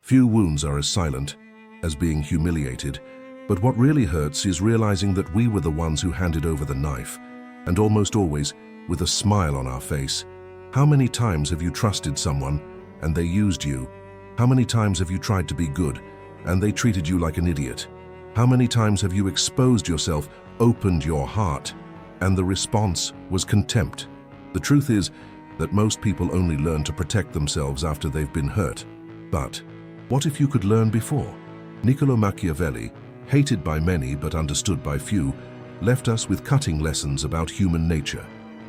Few wounds are as silent as being humiliated, but what really hurts is realizing that we were the ones who handed over the knife, and almost always with a smile on our face. How many times have you trusted someone and they used you? How many times have you tried to be good and they treated you like an idiot? How many times have you exposed yourself, opened your heart, and the response was contempt? The truth is that most people only learn to protect themselves after they've been hurt. But what if you could learn before? Niccolo Machiavelli, hated by many but understood by few, left us with cutting lessons about human nature.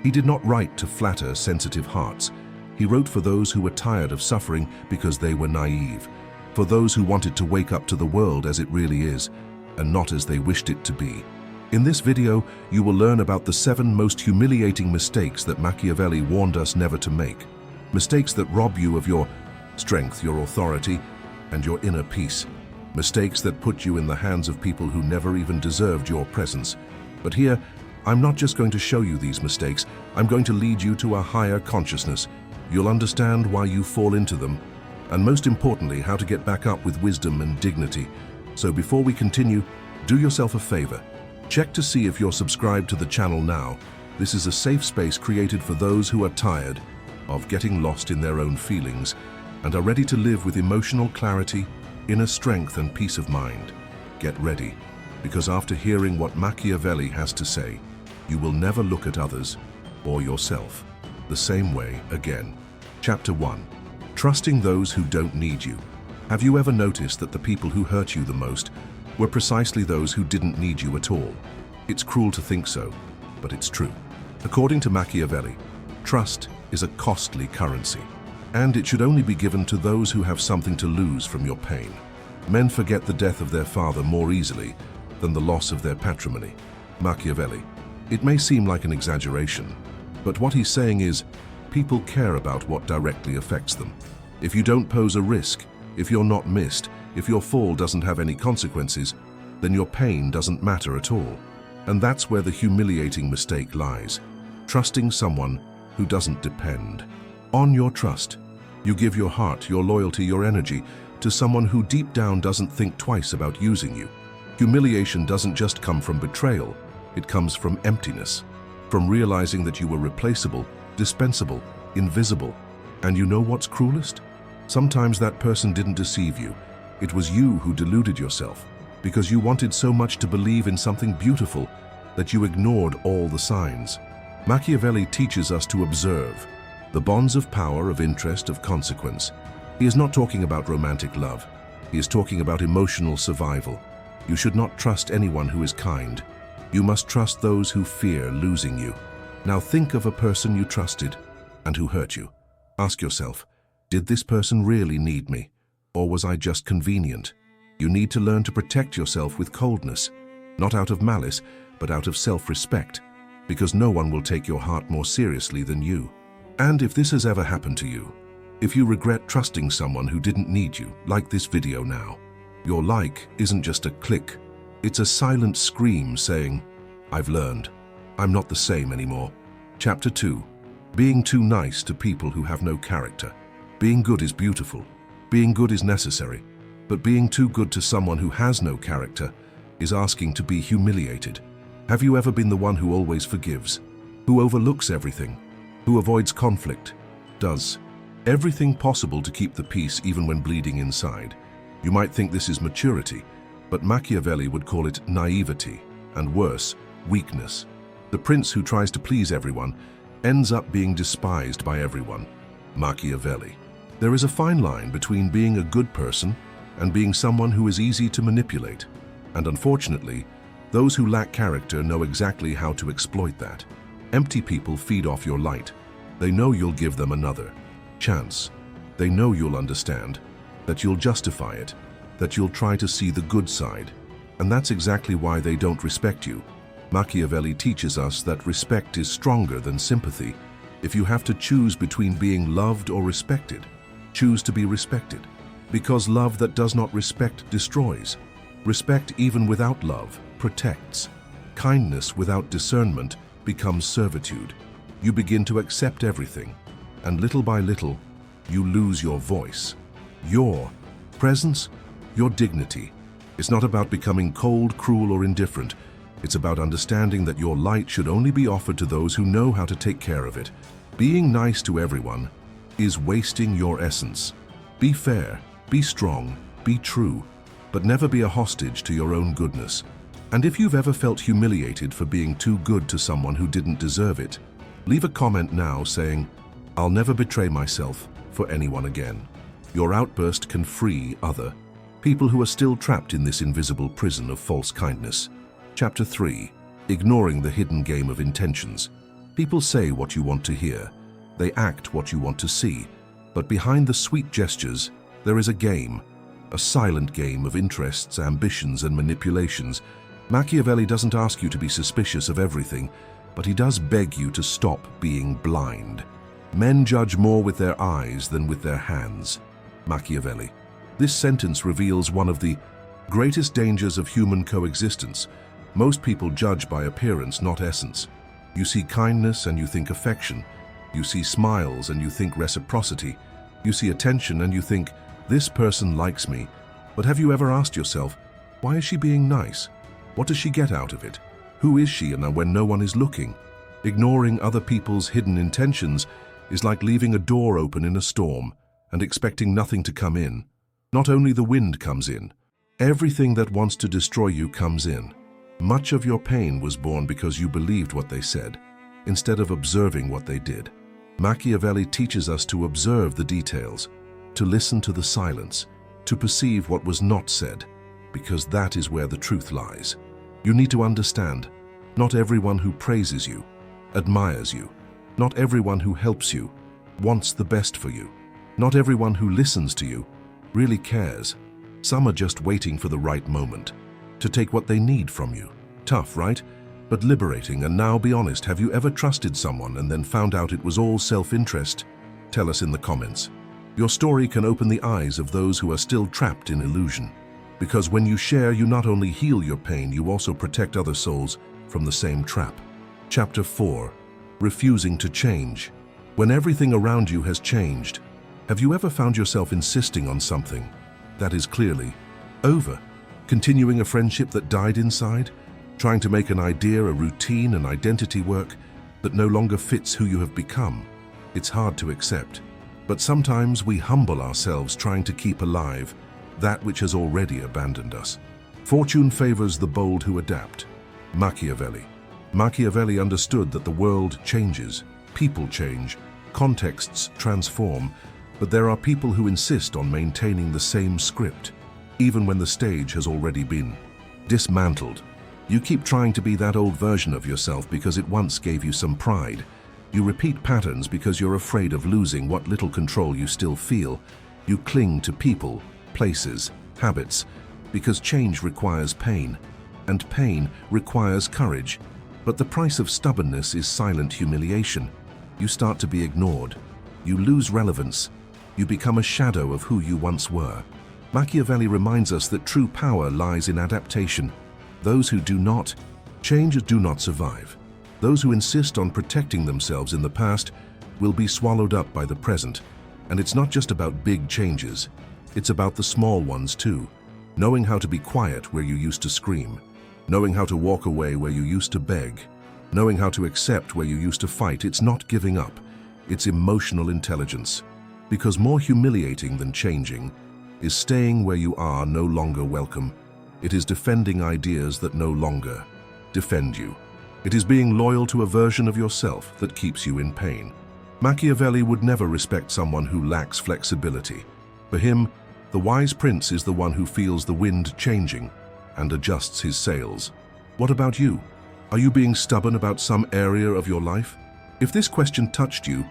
He did not write to flatter sensitive hearts. He wrote for those who were tired of suffering because they were naive, for those who wanted to wake up to the world as it really is, and not as they wished it to be. In this video, you will learn about the 7 most humiliating mistakes that Machiavelli warned us never to make. Mistakes that rob you of your strength, your authority, and your inner peace. Mistakes that put you in the hands of people who never even deserved your presence. But here, I'm not just going to show you these mistakes, I'm going to lead you to a higher consciousness. You'll understand why you fall into them, and most importantly, how to get back up with wisdom and dignity. So before we continue, do yourself a favor. Check to see if you're subscribed to the channel now. This is a safe space created for those who are tired of getting lost in their own feelings and are ready to live with emotional clarity, inner strength, and peace of mind. Get ready, because after hearing what Machiavelli has to say, you will never look at others or yourself the same way again. Chapter 1. Trusting those who don't need you. Have you ever noticed that the people who hurt you the most were precisely those who didn't need you at all? It's cruel to think so, but it's true. According to Machiavelli, trust is a costly currency, and it should only be given to those who have something to lose from your pain. Men forget the death of their father more easily than the loss of their patrimony. Machiavelli. It may seem like an exaggeration, but what he's saying is, people care about what directly affects them. If you don't pose a risk, if you're not missed, if your fall doesn't have any consequences, then your pain doesn't matter at all. And that's where the humiliating mistake lies. Trusting someone who doesn't depend on your trust. You give your heart, your loyalty, your energy to someone who deep down doesn't think twice about using you. Humiliation doesn't just come from betrayal, it comes from emptiness, from realizing that you were replaceable, dispensable, invisible. And you know what's cruelest? Sometimes that person didn't deceive you. It was you who deluded yourself, because you wanted so much to believe in something beautiful that you ignored all the signs. Machiavelli teaches us to observe the bonds of power, of interest, of consequence. He is not talking about romantic love. He is talking about emotional survival. You should not trust anyone who is kind. You must trust those who fear losing you. Now think of a person you trusted and who hurt you. Ask yourself, did this person really need me? Or was I just convenient? You need to learn to protect yourself with coldness, not out of malice, but out of self-respect, because no one will take your heart more seriously than you. And if this has ever happened to you, if you regret trusting someone who didn't need you, like this video now, your like isn't just a click, it's a silent scream saying, I've learned. I'm not the same anymore. Chapter 2. Being too nice to people who have no character. Being good is beautiful. Being good is necessary. But being too good to someone who has no character is asking to be humiliated. Have you ever been the one who always forgives, who overlooks everything, who avoids conflict, does everything possible to keep the peace even when bleeding inside? You might think this is maturity, but Machiavelli would call it naivety, and worse, weakness. The prince who tries to please everyone ends up being despised by everyone. Machiavelli. There is a fine line between being a good person and being someone who is easy to manipulate. And unfortunately, those who lack character know exactly how to exploit that. Empty people feed off your light. They know you'll give them another chance. They know you'll understand, that you'll justify it, that you'll try to see the good side. And that's exactly why they don't respect you. Machiavelli teaches us that respect is stronger than sympathy. If you have to choose between being loved or respected, choose to be respected. Because love that does not respect destroys. Respect even without love protects. Kindness without discernment becomes servitude. You begin to accept everything, and little by little, you lose your voice. Your Presence, your dignity. It's not about becoming cold, cruel, or indifferent. It's about understanding that your light should only be offered to those who know how to take care of it. Being nice to everyone is wasting your essence. Be fair, be strong, be true, but never be a hostage to your own goodness. And if you've ever felt humiliated for being too good to someone who didn't deserve it, leave a comment now saying, "I'll never betray myself for anyone again." Your outburst can free other people who are still trapped in this invisible prison of false kindness. Chapter 3. Ignoring the hidden game of intentions. People say what you want to hear. They act what you want to see. But behind the sweet gestures, there is a game, a silent game of interests, ambitions, and manipulations. Machiavelli doesn't ask you to be suspicious of everything, but he does beg you to stop being blind. Men judge more with their eyes than with their hands. Machiavelli. This sentence reveals one of the greatest dangers of human coexistence. Most people judge by appearance, not essence. You see kindness and you think affection. You see smiles and you think reciprocity. You see attention and you think, this person likes me. But have you ever asked yourself, why is she being nice? What does she get out of it? Who is she and when no one is looking? Ignoring other people's hidden intentions is like leaving a door open in a storm and expecting nothing to come in. Not only the wind comes in, everything that wants to destroy you comes in. Much of your pain was born because you believed what they said, instead of observing what they did. Machiavelli teaches us to observe the details, to listen to the silence, to perceive what was not said, because that is where the truth lies. You need to understand, not everyone who praises you, admires you. Not everyone who helps you wants the best for you. Not everyone who listens to you really cares. Some are just waiting for the right moment to take what they need from you. Tough, right? But liberating. And now be honest, have you ever trusted someone and then found out it was all self-interest? Tell us in the comments. Your story can open the eyes of those who are still trapped in illusion. Because when you share, you not only heal your pain, you also protect other souls from the same trap. Chapter 4. Refusing to change. When everything around you has changed, have you ever found yourself insisting on something that is clearly over? Continuing a friendship that died inside? Trying to make an idea, a routine, an identity work that no longer fits who you have become? It's hard to accept. But sometimes we humble ourselves trying to keep alive that which has already abandoned us. Fortune favors the bold who adapt. Machiavelli. Machiavelli understood that the world changes, people change, contexts transform, but there are people who insist on maintaining the same script, even when the stage has already been dismantled. You keep trying to be that old version of yourself because it once gave you some pride. You repeat patterns because you're afraid of losing what little control you still feel. You cling to people, places, habits, because change requires pain, and pain requires courage. But the price of stubbornness is silent humiliation. You start to be ignored. You lose relevance. You become a shadow of who you once were. Machiavelli reminds us that true power lies in adaptation. Those who do not change do not survive. Those who insist on protecting themselves in the past will be swallowed up by the present. And it's not just about big changes. It's about the small ones too. Knowing how to be quiet where you used to scream. Knowing how to walk away where you used to beg. Knowing how to accept where you used to fight. It's not giving up. It's emotional intelligence. Because more humiliating than changing is staying where you are no longer welcome. It is defending ideas that no longer defend you. It is being loyal to a version of yourself that keeps you in pain. Machiavelli would never respect someone who lacks flexibility. For him, the wise prince is the one who feels the wind changing and adjusts his sails. What about you? Are you being stubborn about some area of your life? If this question touched you,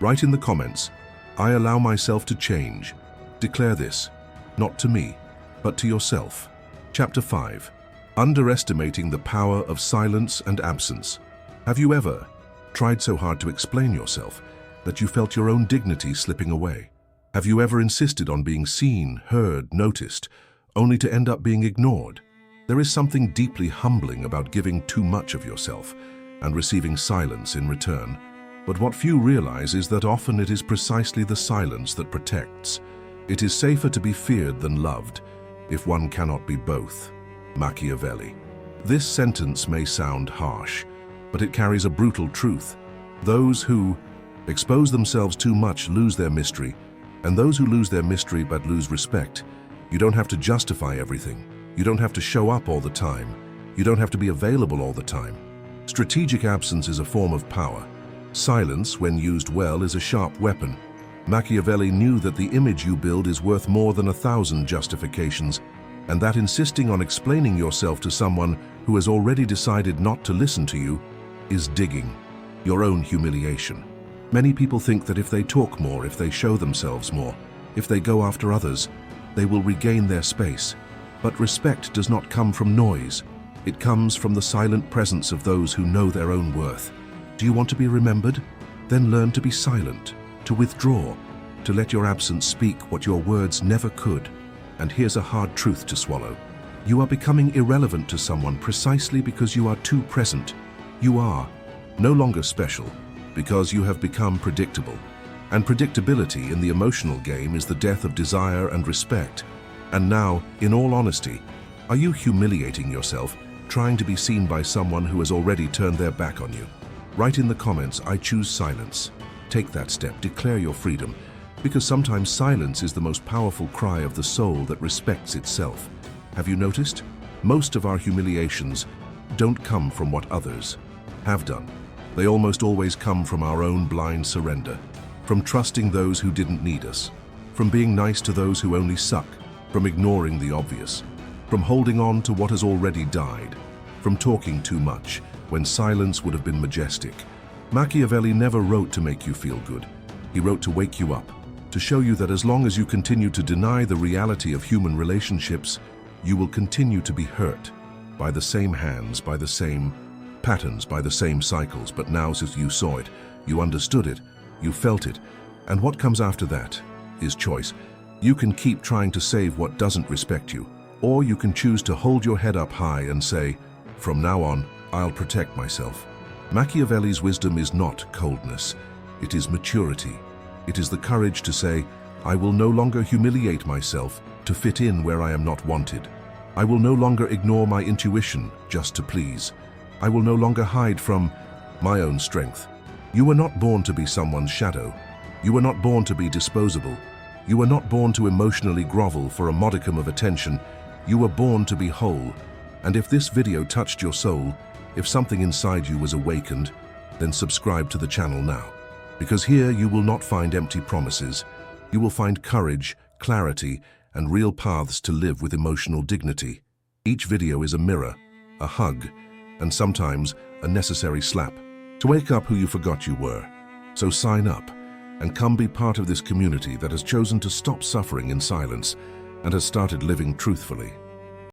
write in the comments, "I allow myself to change." Declare this, not to me, but to yourself. Chapter 5. Underestimating the power of silence and absence. Have you ever tried so hard to explain yourself that you felt your own dignity slipping away? Have you ever insisted on being seen, heard, noticed, only to end up being ignored? There is something deeply humbling about giving too much of yourself and receiving silence in return. But what few realize is that often it is precisely the silence that protects. It is safer to be feared than loved, if one cannot be both. Machiavelli. This sentence may sound harsh, but it carries a brutal truth. Those who expose themselves too much lose their mystery, and those who lose their mystery but lose respect. You don't have to justify everything. You don't have to show up all the time. You don't have to be available all the time. Strategic absence is a form of power. Silence, when used well, is a sharp weapon. Machiavelli knew that the image you build is worth more than 1,000 justifications, and that insisting on explaining yourself to someone who has already decided not to listen to you is digging your own humiliation. Many people think that if they talk more, if they show themselves more, if they go after others, they will regain their space. But respect does not come from noise. It comes from the silent presence of those who know their own worth. Do you want to be remembered? Then learn to be silent, to withdraw, to let your absence speak what your words never could. And here's a hard truth to swallow. You are becoming irrelevant to someone precisely because you are too present. You are no longer special because you have become predictable. And predictability in the emotional game is the death of desire and respect. And now, in all honesty, are you humiliating yourself, trying to be seen by someone who has already turned their back on you? Write in the comments, I choose silence. Take that step, declare your freedom, because sometimes silence is the most powerful cry of the soul that respects itself. Have you noticed? Most of our humiliations don't come from what others have done. They almost always come from our own blind surrender, from trusting those who didn't need us, from being nice to those who only suck, from ignoring the obvious, from holding on to what has already died, from talking too much when silence would have been majestic. Machiavelli never wrote to make you feel good. He wrote to wake you up, to show you that as long as you continue to deny the reality of human relationships, you will continue to be hurt by the same hands, by the same patterns, by the same cycles. But now, since you saw it, you understood it, you felt it, and what comes after that is choice. You can keep trying to save what doesn't respect you, or you can choose to hold your head up high and say, from now on, I'll protect myself. Machiavelli's wisdom is not coldness, it is maturity. It is the courage to say, I will no longer humiliate myself to fit in where I am not wanted. I will no longer ignore my intuition just to please. I will no longer hide from my own strength. You were not born to be someone's shadow. You were not born to be disposable. You were not born to emotionally grovel for a modicum of attention. You were born to be whole. And if this video touched your soul, if something inside you was awakened, then subscribe to the channel now. Because here you will not find empty promises. You will find courage, clarity, and real paths to live with emotional dignity. Each video is a mirror, a hug, and sometimes a necessary slap to wake up who you forgot you were. So sign up and come be part of this community that has chosen to stop suffering in silence and has started living truthfully.